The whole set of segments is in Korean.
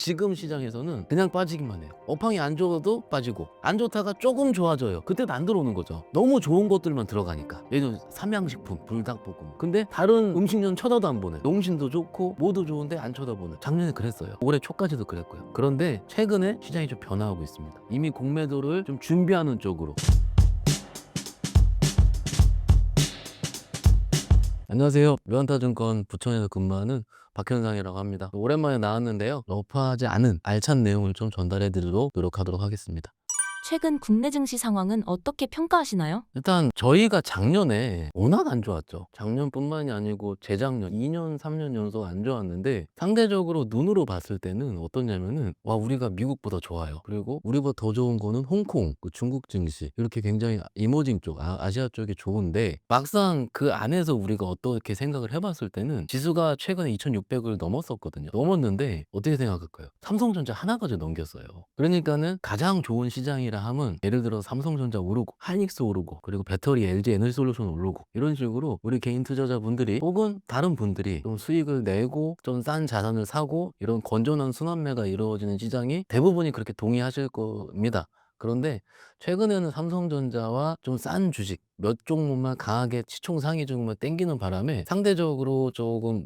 지금 시장에서는 그냥 빠지기만 해요. 업황이 안 좋아도 빠지고 안 좋다가 조금 좋아져요. 그때도 안 들어오는 거죠. 너무 좋은 것들만 들어가니까. 예를 들어 삼양식품, 불닭볶음. 근데 다른 음식료는 쳐다도 안 보는. 농심도 좋고 뭐도 좋은데 안 쳐다보는. 작년에 그랬어요. 올해 초까지도 그랬고요. 그런데 최근에 시장이 좀 변화하고 있습니다. 이미 공매도를 좀 준비하는 쪽으로. 안녕하세요. 류한타증권 부천에서 근무하는 박현상이라고 합니다. 오랜만에 나왔는데요. 러프하지 않은 알찬 내용을 좀 전달해 드리도록 노력하도록 하겠습니다. 최근 국내 증시 상황은 어떻게 평가하시나요? 일단 저희가 작년에 워낙 안 좋았죠. 작년뿐만이 아니고 재작년 2년 3년 연속 안 좋았는데 상대적으로 눈으로 봤을 때는 어떠냐면은 와 우리가 미국보다 좋아요. 그리고 우리보다 더 좋은 거는 홍콩, 그 중국 증시 이렇게 굉장히 이머징 쪽, 아시아 쪽이 좋은데 막상 그 안에서 우리가 어떻게 생각을 해봤을 때는 지수가 최근에 2600을 넘었었거든요. 넘었는데 어떻게 생각할까요? 삼성전자 하나 가지고 넘겼어요. 그러니까는 가장 좋은 시장이라 하면 예를 들어 삼성전자 오르고 하이닉스 오르고 그리고 배터리 LG 에너지솔루션 오르고 이런 식으로 우리 개인 투자자분들이 혹은 다른 분들이 좀 수익을 내고 좀 싼 자산을 사고 이런 건전한 순환매가 이루어지는 시장이 대부분이 그렇게 동의하실 겁니다. 그런데 최근에는 삼성전자와 좀 싼 주식 몇 종목만 강하게 시총 상위 종목만 땡기는 바람에 상대적으로 조금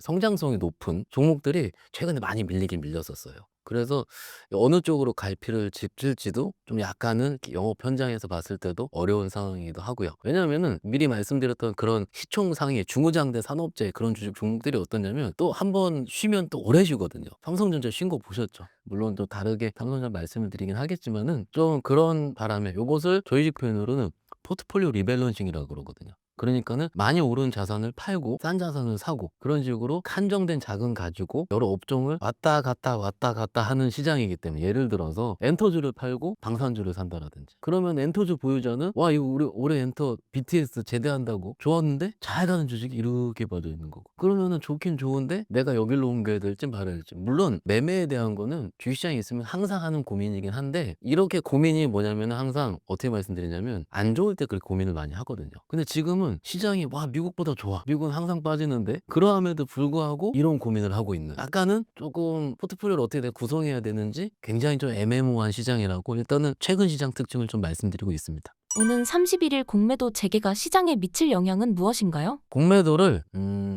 성장성이 높은 종목들이 최근에 많이 밀리긴 밀렸었어요. 그래서 어느 쪽으로 갈피를 짚을지도 좀 약간은 영업 현장에서 봤을 때도 어려운 상황이기도 하고요. 왜냐하면은 미리 말씀드렸던 그런 시총 상위 중후장대 산업재 그런 주식 종목들이 어떠냐면 또 한 번 쉬면 또 오래 쉬거든요. 삼성전자 쉰 거 보셨죠? 물론 또 다르게 삼성전자 말씀을 드리긴 하겠지만은 좀 그런 바람에 요것을 저희식 표현으로는 포트폴리오 리밸런싱이라고 그러거든요. 그러니까는 많이 오른 자산을 팔고 싼 자산을 사고 그런 식으로 한정된 자금 가지고 여러 업종을 왔다 갔다 하는 시장이기 때문에 예를 들어서 엔터주를 팔고 방산주를 산다라든지 그러면 엔터주 보유자는 와 이거 우리 올해 엔터 BTS 제대한다고 좋았는데 잘 가는 주식이 이렇게 빠져 있는 거고 그러면은 좋긴 좋은데 내가 여기로 옮겨야 될지 말아야 될지 물론 매매에 대한 거는 주식시장에 있으면 항상 하는 고민이긴 한데 이렇게 고민이 뭐냐면 항상 어떻게 말씀드리냐면 안 좋을 때 그렇게 고민을 많이 하거든요. 근데 지금은 시장이 와 미국보다 좋아 미국은 항상 빠지는데 그러함에도 불구하고 이런 고민을 하고 있는 약간은 조금 포트폴리오를 어떻게 내가 구성해야 되는지 굉장히 좀 애매모호한 시장이라고 일단은 최근 시장 특징을 좀 말씀드리고 있습니다. 오는 31일 공매도 재개가 시장에 미칠 영향은 무엇인가요? 공매도를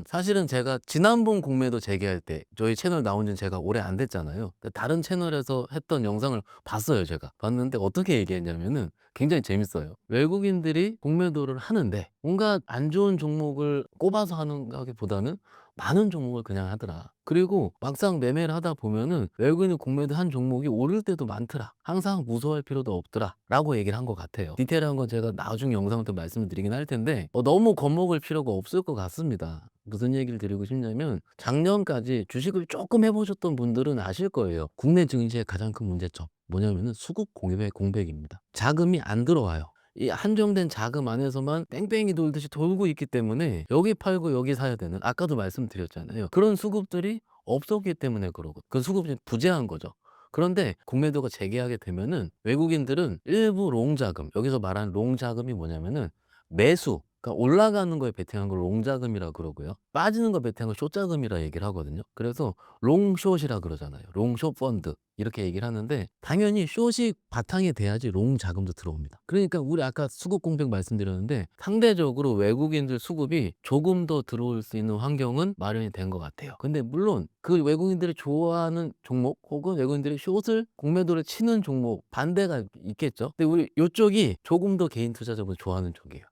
사실은 제가 지난번 공매도 재개할 때 저희 채널 나온 지는 제가 오래 안 됐잖아요. 근데 다른 채널에서 했던 영상을 봤어요. 제가 봤는데 어떻게 얘기했냐면은 굉장히 재밌어요. 외국인들이 공매도를 하는데 뭔가 안 좋은 종목을 꼽아서 하는 거기보다는 많은 종목을 그냥 하더라. 그리고 막상 매매를 하다 보면은 외국인이 공매도 한 종목이 오를 때도 많더라. 항상 무서워할 필요도 없더라. 라고 얘기를 한 것 같아요. 디테일한 건 제가 나중에 영상을 또 말씀을 드리긴 할 텐데 너무 겁먹을 필요가 없을 것 같습니다. 무슨 얘기를 드리고 싶냐면 작년까지 주식을 조금 해보셨던 분들은 아실 거예요. 국내 증시의 가장 큰 문제점 뭐냐면은 수급 공백입니다. 자금이 안 들어와요. 이 한정된 자금 안에서만 뺑뺑이 돌듯이 돌고 있기 때문에 여기 팔고 여기 사야 되는 아까도 말씀드렸잖아요. 그런 수급들이 없었기 때문에 그러고 그 수급이 부재한 거죠. 그런데 공매도가 재개하게 되면은 외국인들은 일부 롱 자금, 여기서 말하는 롱 자금이 뭐냐면은 매수, 그러니까 올라가는 거에 베팅한 걸 롱 자금이라 그러고요. 빠지는 거 베팅한 걸 숏 자금이라 얘기를 하거든요. 그래서 롱숏이라 그러잖아요. 롱숏 펀드 이렇게 얘기를 하는데 당연히 숏이 바탕이 돼야지 롱 자금도 들어옵니다. 그러니까 우리 아까 수급 공백 말씀드렸는데 상대적으로 외국인들 수급이 조금 더 들어올 수 있는 환경은 마련이 된 것 같아요. 근데 물론 그 외국인들이 좋아하는 종목 혹은 외국인들이 숏을 공매도를 치는 종목 반대가 있겠죠. 근데 우리 이쪽이 조금 더 개인 투자자분 좋아하는 쪽이에요.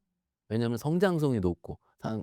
왜냐하면 성장성이 높고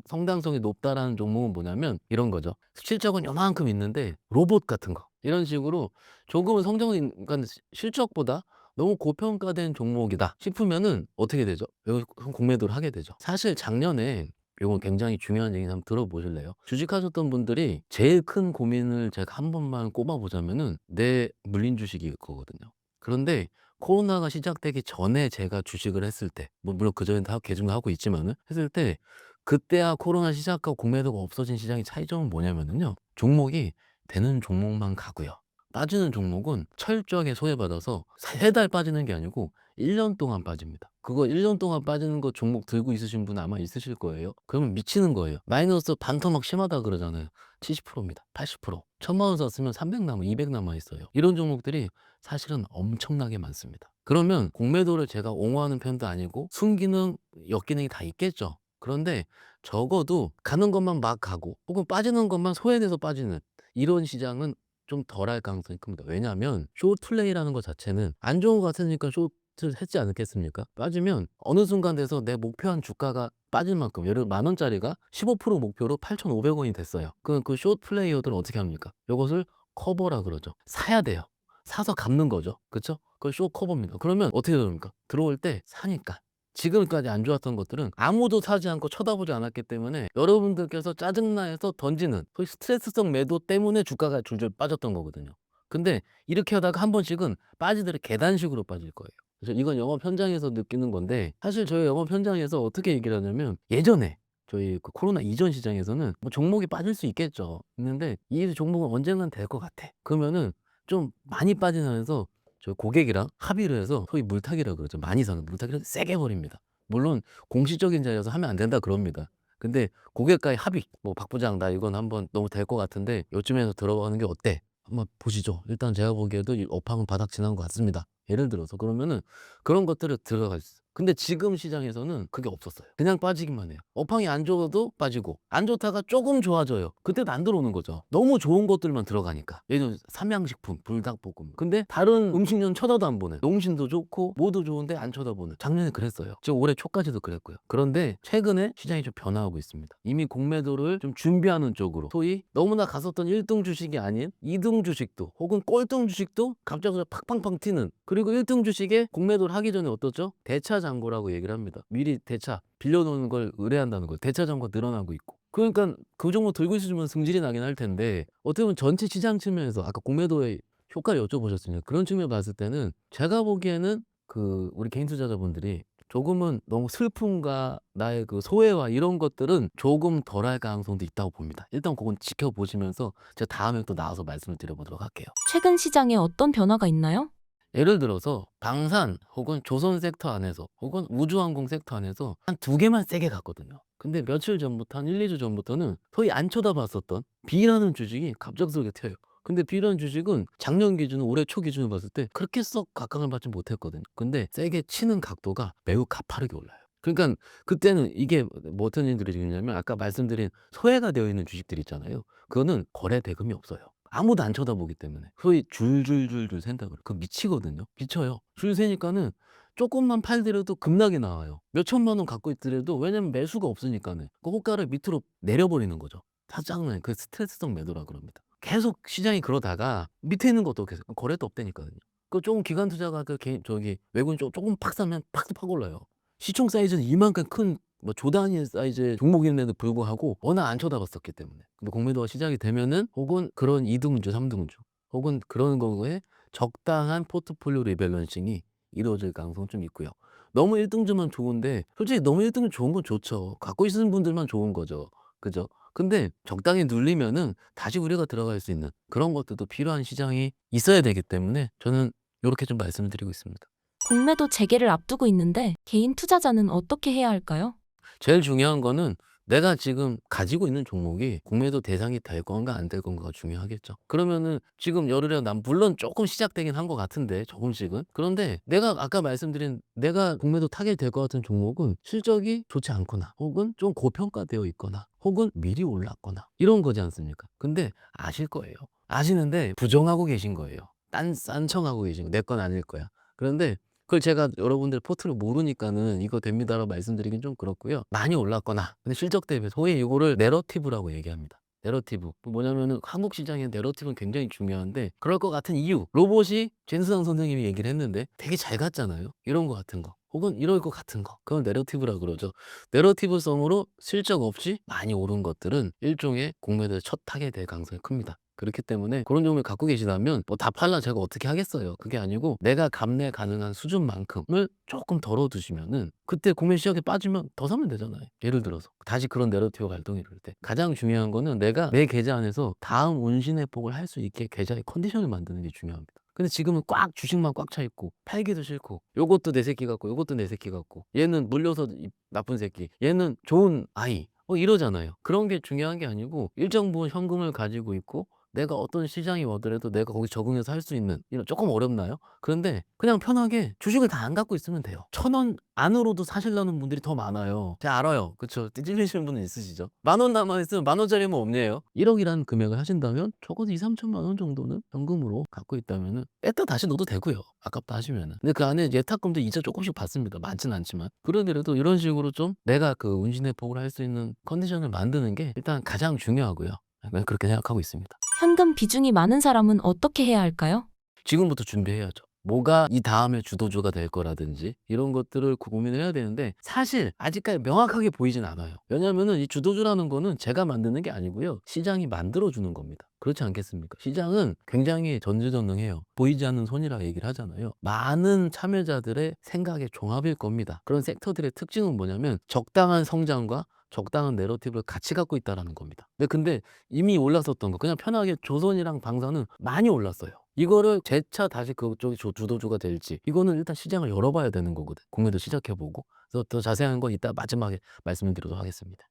성장성이 높다라는 종목은 뭐냐면 이런 거죠. 실적은 요만큼 있는데 로봇 같은 거 이런 식으로 조금은 성장이 그러니까 실적보다 너무 고평가된 종목이다 싶으면은 어떻게 되죠? 여기 공매도를 하게 되죠. 사실 작년에 이건 굉장히 중요한 얘기 한번 들어보실래요? 주식하셨던 분들이 제일 큰 고민을 제가 한 번만 꼽아보자면은 내 물린 주식이 있거든요. 그런데 코로나가 시작되기 전에 제가 주식을 했을 때 물론 그전에도 계속 하고 있지만은 했을 때 그때와 코로나 시작하고 공매도가 없어진 시장의 차이점은 뭐냐면은요. 종목이 되는 종목만 가고요. 빠지는 종목은 철저하게 소외받아서 3달 빠지는 게 아니고 1년 동안 빠집니다. 그거 1년 동안 빠지는 거 종목 들고 있으신 분 아마 있으실 거예요. 그러면 미치는 거예요. 마이너스 반토막 심하다 그러잖아요. 70%입니다. 80%. 1,000만 원 샀으면 300 남아, 200 남아 있어요. 이런 종목들이 사실은 엄청나게 많습니다. 그러면 공매도를 제가 옹호하는 편도 아니고 순기능, 역기능이 다 있겠죠. 그런데 적어도 가는 것만 막 가고 혹은 빠지는 것만 소외돼서 빠지는 이런 시장은 좀 덜할 가능성이 큽니다. 왜냐하면 숏 플레이라는 것 자체는 안 좋은 것 같으니까 숏을 했지 않겠습니까? 빠지면 어느 순간 돼서 내 목표한 주가가 빠질 만큼, 예를 들어 10,000원짜리가 15% 목표로 8,500원이 됐어요. 그럼 그 숏 플레이어들은 어떻게 합니까? 이것을 커버라 그러죠. 사야 돼요. 사서 갚는 거죠. 그쵸? 그걸 숏 커버입니다. 그러면 어떻게 됩니까? 들어올 때 사니까. 지금까지 안 좋았던 것들은 아무도 사지 않고 쳐다보지 않았기 때문에 여러분들께서 짜증나 해서 던지는 소위 스트레스성 매도 때문에 주가가 줄줄 빠졌던 거거든요. 근데 이렇게 하다가 한 번씩은 빠지더라도 계단식으로 빠질 거예요. 그래서 이건 영업 현장에서 느끼는 건데, 사실 저희 영업 현장에서 어떻게 얘기를 하냐면, 예전에 저희 그 코로나 이전 시장에서는 뭐 종목이 빠질 수 있겠죠. 있는데 이 종목은 언젠간 될 것 같아. 그러면은 좀 많이 빠지면서 저 고객이랑 합의를 해서 소위 물타기라 그러죠. 많이 사는 물타기를 세게 버립니다. 물론 공식적인 자리에서 하면 안 된다 그럽니다. 근데 고객과의 합의, 뭐 박 부장 나 이건 한번 너무 될 것 같은데 요쯤에서 들어가는 게 어때? 한번 보시죠. 일단 제가 보기에도 이 업황은 바닥 지난 것 같습니다. 예를 들어서 그러면은 그런 것들을 들어갈 수 있어요. 근데 지금 시장에서는 그게 없었어요. 그냥 빠지기만 해요. 업황이 안 좋아도 빠지고 안 좋다가 조금 좋아져요. 그때도 안 들어오는 거죠. 너무 좋은 것들만 들어가니까. 예를 들어 삼양식품, 불닭볶음. 근데 다른 음식료는 쳐다도 안 보는. 농심도 좋고 뭐도 좋은데 안 쳐다보는. 작년에 그랬어요. 지금 올해 초까지도 그랬고요. 그런데 최근에 시장이 좀 변화하고 있습니다. 이미 공매도를 좀 준비하는 쪽으로, 소위 너무나 갔었던 1등 주식이 아닌 2등 주식도 혹은 꼴등 주식도 갑자기 팍팡팡 튀는, 그리고 1등 주식에 공매도를 하기 전에 어떻죠? 대차 잔고라고 얘기를 합니다. 미리 대차 빌려놓는 걸 의뢰한다는 거예요. 대차 잔고가 늘어나고 있고. 그러니까 그 정도 들고 있으면 승질이 나긴 할 텐데, 어떻게 보면 전체 시장 측면에서 아까 공매도의 효과를 여쭤보셨으니까 그런 측면 봤을 때는 제가 보기에는 그 우리 개인 투자자분들이 조금은 너무 슬픔과 나의 그 소외와 이런 것들은 조금 덜할 가능성도 있다고 봅니다. 일단 그건 지켜보시면서 제가 다음에 또 나와서 말씀을 드려보도록 할게요. 최근 시장에 어떤 변화가 있나요? 예를 들어서 방산 혹은 조선 섹터 안에서 혹은 우주항공 섹터 안에서 한 두 개만 세게 갔거든요. 근데 며칠 전부터 한 1, 2주 전부터는 거의 안 쳐다봤었던 B라는 주식이 갑작스럽게 튀어요. 근데 B라는 주식은 작년 기준, 올해 초 기준으로 봤을 때 그렇게 썩 각광을 받지 못했거든요. 근데 세게 치는 각도가 매우 가파르게 올라요. 그러니까 그때는 이게 뭐 어떤 일들이 있냐면, 아까 말씀드린 소외가 되어 있는 주식들 있잖아요. 그거는 거래 대금이 없어요. 아무도 안 쳐다보기 때문에. 소위 줄줄줄줄 샌다 그래. 그거 미치거든요. 미쳐요. 줄 세니까는 쪼끔만 팔더라도 급락이 나와요. 몇 천만 원 갖고 있더라도, 왜냐면 매수가 없으니까는 그 호가를 밑으로 내려버리는 거죠. 짜증나요. 그 스트레스성 매도라 그럽니다. 계속 시장이 그러다가 밑에 있는 것도 계속 거래도 없다니까요. 그 조금 기관 투자가 그 개인 저기 외국인 조금 팍 사면 팍 올라요. 시총 사이즈는 이만큼 큰 뭐 조 단위 사이즈의 종목인데도 불구하고 워낙 안 쳐다봤었기 때문에. 근데 공매도가 시작이 되면은 혹은 그런 2등주, 3등주 혹은 그런 거에 적당한 포트폴리오 리밸런싱이 이루어질 가능성은 좀 있고요. 너무 1등주만 좋은데, 솔직히 너무 1등주 좋은 건 좋죠. 갖고 있는 분들만 좋은 거죠. 그죠? 근데 적당히 눌리면은 다시 우리가 들어갈 수 있는 그런 것들도 필요한 시장이 있어야 되기 때문에 저는 요렇게 좀 말씀을 드리고 있습니다. 공매도 재개를 앞두고 있는데 개인 투자자는 어떻게 해야 할까요? 제일 중요한 거는 내가 지금 가지고 있는 종목이 공매도 대상이 될 건가 안 될 건가가 중요하겠죠. 그러면은 지금 열흘에 난 물론 조금 시작되긴 한 것 같은데 조금씩은. 그런데 내가 아까 말씀드린 내가 공매도 타겟 될 것 같은 종목은 실적이 좋지 않거나 혹은 좀 고평가되어 있거나 혹은 미리 올랐거나 이런 거지 않습니까? 근데 아실 거예요. 아시는데 부정하고 계신 거예요. 딴청하고 계신 거. 내 건 아닐 거야. 그런데 그걸 제가 여러분들 포트를 모르니까는 이거 됩니다라고 말씀드리긴 좀 그렇고요. 많이 올랐거나 근데 실적 대비 소위 이거를 내러티브라고 얘기합니다. 내러티브. 뭐냐면은 한국 시장의 내러티브는 굉장히 중요한데, 그럴 것 같은 이유. 로봇이 젠스상 선생님이 얘기를 했는데 되게 잘 갔잖아요. 이런 거 같은 거. 혹은 이럴 것 같은 거. 그건 내러티브라고 그러죠. 내러티브성으로 실적 없이 많이 오른 것들은 일종의 공매도의 첫 타겟이 될 가능성이 큽니다. 그렇기 때문에 그런 종목을 갖고 계시다면 뭐 다 팔라 제가 어떻게 하겠어요. 그게 아니고 내가 감내 가능한 수준만큼을 조금 덜어두시면은 그때 구매 시장에 빠지면 더 사면 되잖아요. 예를 들어서 다시 그런 내러티브가 발동이 될 때 가장 중요한 거는 내가 내 계좌 안에서 다음 운신회복을 할 수 있게 계좌의 컨디션을 만드는 게 중요합니다. 근데 지금은 꽉 주식만 꽉 차 있고 팔기도 싫고 요것도 내 새끼 같고 요것도 내 새끼 같고 얘는 물려서 나쁜 새끼 얘는 좋은 아이 이러잖아요. 그런 게 중요한 게 아니고 일정 부분 현금을 가지고 있고 내가 어떤 시장이 오더라도 내가 거기 적응해서 할 수 있는 이런 조금 어렵나요? 그런데 그냥 편하게 주식을 다 안 갖고 있으면 돼요. 1,000원 안으로도 사시려는 분들이 더 많아요. 제가 알아요. 그쵸? 찔리시는 분은 있으시죠? 10,000원 남아있으면 10,000원짜리면 없네요. 1억이라는 금액을 하신다면 적어도 2-3천만 원 정도는 현금으로 갖고 있다면은 뺐다 다시 넣어도 되고요. 아깝다 하시면은. 근데 그 안에 예탁금도 이자 조금씩 받습니다. 많진 않지만. 그러더라도 이런 식으로 좀 내가 그 운신회복을 할 수 있는 컨디션을 만드는 게 일단 가장 중요하고요. 그렇게 생각하고 있습니다. 현금 비중이 많은 사람은 어떻게 해야 할까요? 지금부터 준비해야죠. 뭐가 이 다음에 주도주가 될 거라든지 이런 것들을 고민을 해야 되는데 사실 아직까지 명확하게 보이진 않아요. 왜냐면은 이 주도주라는 거는 제가 만드는 게 아니고요. 시장이 만들어 주는 겁니다. 그렇지 않겠습니까? 시장은 굉장히 전지전능해요. 보이지 않는 손이라 얘기를 하잖아요. 많은 참여자들의 생각의 종합일 겁니다. 그런 섹터들의 특징은 뭐냐면 적당한 성장과 적당한 내러티브를 같이 갖고 있다라는 겁니다. 근데 이미 올랐었던 거 그냥 편하게 조선이랑 방사는 많이 올랐어요. 이거를 재차 다시 그쪽이 주도주가 될지 이거는 일단 시장을 열어봐야 되는 거거든. 공매도 시작해보고. 그래서 더 자세한 건 이따 마지막에 말씀을 드리도록 하겠습니다.